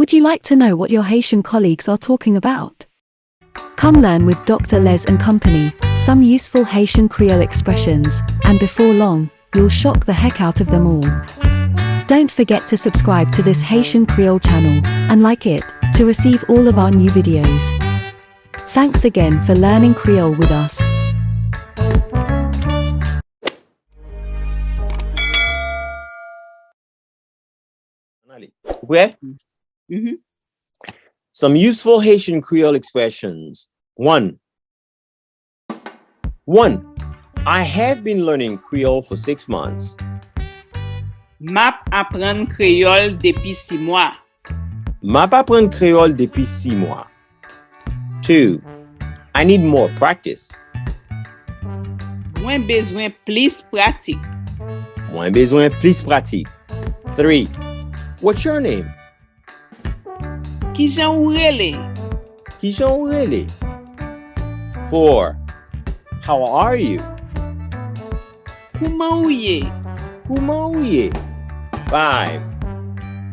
Would you like to know what your Haitian colleagues are talking about? Come learn with Dr. Les and Company some useful Haitian Creole expressions, and before long, you'll shock the heck out of them all. Don't forget to subscribe to this Haitian Creole channel and like it to receive all of our new videos. Thanks again for learning Creole with us. Okay? Some useful Haitian Creole expressions. One, I have been learning Creole for 6 months. Map apprendre créole depuis 6 mois. Map apprendre créole depuis 6 mois. 2, I need more practice. Mwen bezwen plus pratique. Moins besoin plus pratique. 3, what's your name? Ki jan ou rele? Qui jan ou rele? 4, how are you? Kouman ou ye? Comment ou ye? 5,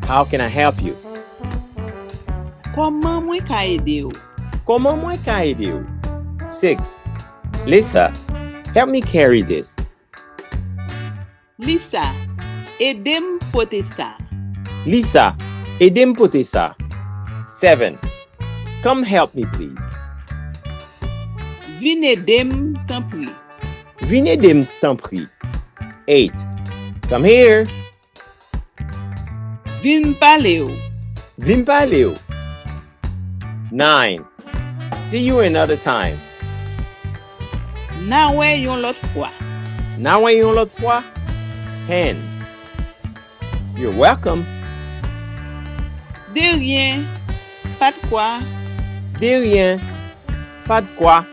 how can I help you? Koman mwen ka ede ou? Comment moi ka aider ou? 6, Lisa, help me carry this. Lisa, edem pote sa. Lisa, aidez-moi porter ça. 7, come help me please. Vin edem tan pri. Venez aider t'en prie. 8, come here. Vin pale ou. Vim parler ou. 9, see you another time. Nan wè yon lot fwa. Now I yon l'autre fois. 10, you're welcome. De rien, pas de quoi. De rien. Pas de quoi.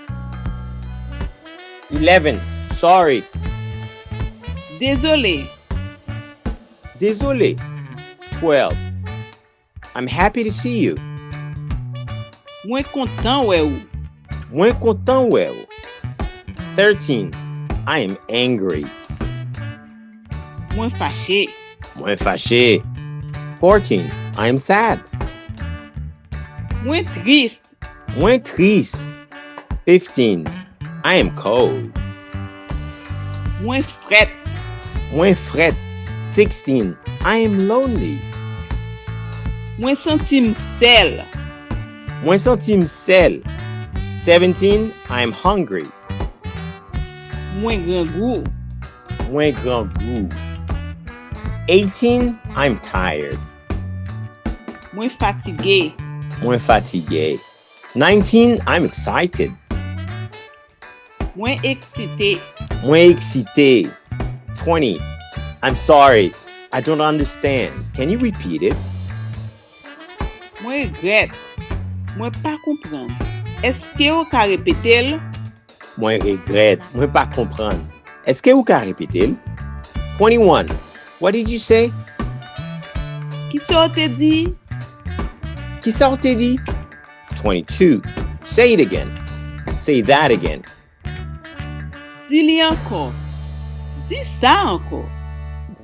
11, sorry. Désolé. Désolé. 12, I'm happy to see you. Mwen kontan wè ou. Moins content well. 13, I am angry. Mwen fache. Moins fâché. 14, I am sad. Mwen triste. Moins triste. 15, I am cold. Mwen fret. Moins fret. 16, I am lonely. Mwen sentim sel. Moins sentim sel. 17, I am hungry. Mwen gran gou. Moins grand goût. 18, I'm tired. Mwen fatige. Moins fatigué. 19, I'm excited. Mwen eksite. Moins excité. 20, I'm sorry. I don't understand. Can you repeat it? Mwen regret. Mwen pa kompran. Eske ou ka repetel? Moins regrette. Moins pas comprendre. Est-ce que vous pouvez répéter? 21, what did you say? Ki sa ou te di? Qui ça t'a dit? 22, say it again. Say that again. Di li ankor. Di sa ankor.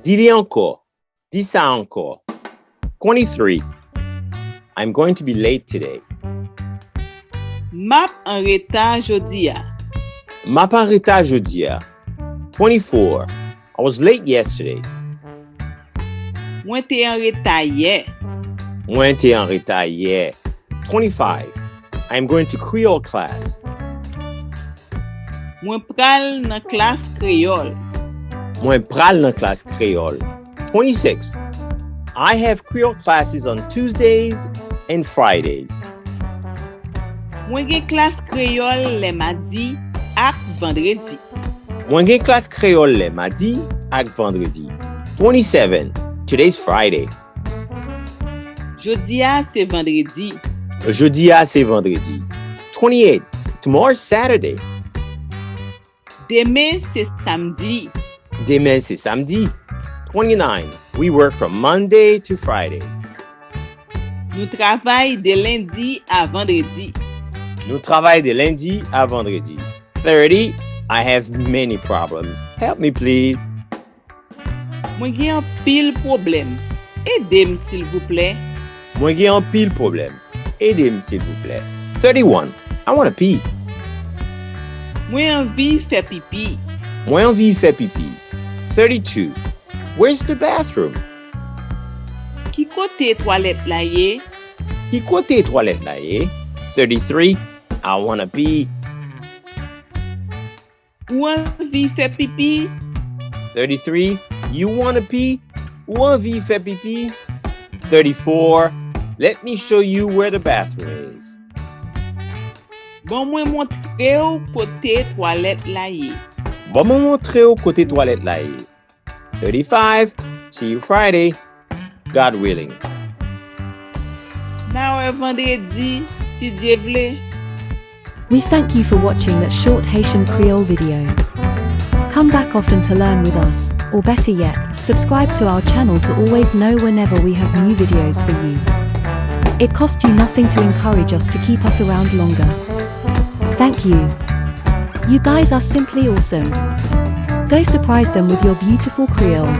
Dis-le encore. Dis ça encore. 23, I'm going to be late today. Map en reta jodi ya. Ma pas retard jeudi. 24, I was late yesterday. Mwen te en reta ye. Moi, t'es en retard hier. 25, I'm going to Creole class. Mwen pral nan klas kreyol. Moi, pral dans classe créole. 26, I have Creole classes on Tuesdays and Fridays. Mwen gen klas kreyol le madi ak vendredi. Moi, j'ai classe créole le mardi ak vendredi. 27, today's Friday. Jodi ya se vendredi. Jeudi c'est vendredi. 28, tomorrow's Saturday. Deme se samedi. Demain c'est samedi. 29, we work from Monday to Friday. Nou travay de lundi a vendredi. Nous travaillons de lundi à vendredi. 30, I have many problems. Help me please. Mwen gen an pil problem. Edem s'il vous plaît. Mwen gen an pil problem. Aidez-moi s'il vous plaît. 31. I want to pee. Mwen anvi fè pipi. Mwen anvi fè pipi. 32. Where's the bathroom? Ki kote toilet la ye? Ki kote toilet la ye? 33. I want to pee. Ou anvi fè pipi? 33. You want to pee? Ou anvi fè pipi? 34. Let me show you where the bathroom is. Bon mwen montre ou kote toilet la ye. Bon mwen montre ou kote toilet la ye. 35. See you Friday. God willing. Na wè vendredi, si Dieu vle. We thank you for watching that short Haitian Creole video. Come back often to learn with us, or better yet, subscribe to our channel to always know whenever we have new videos for you. It costs you nothing to encourage us to keep us around longer. Thank you. You guys are simply awesome. Go surprise them with your beautiful Creole.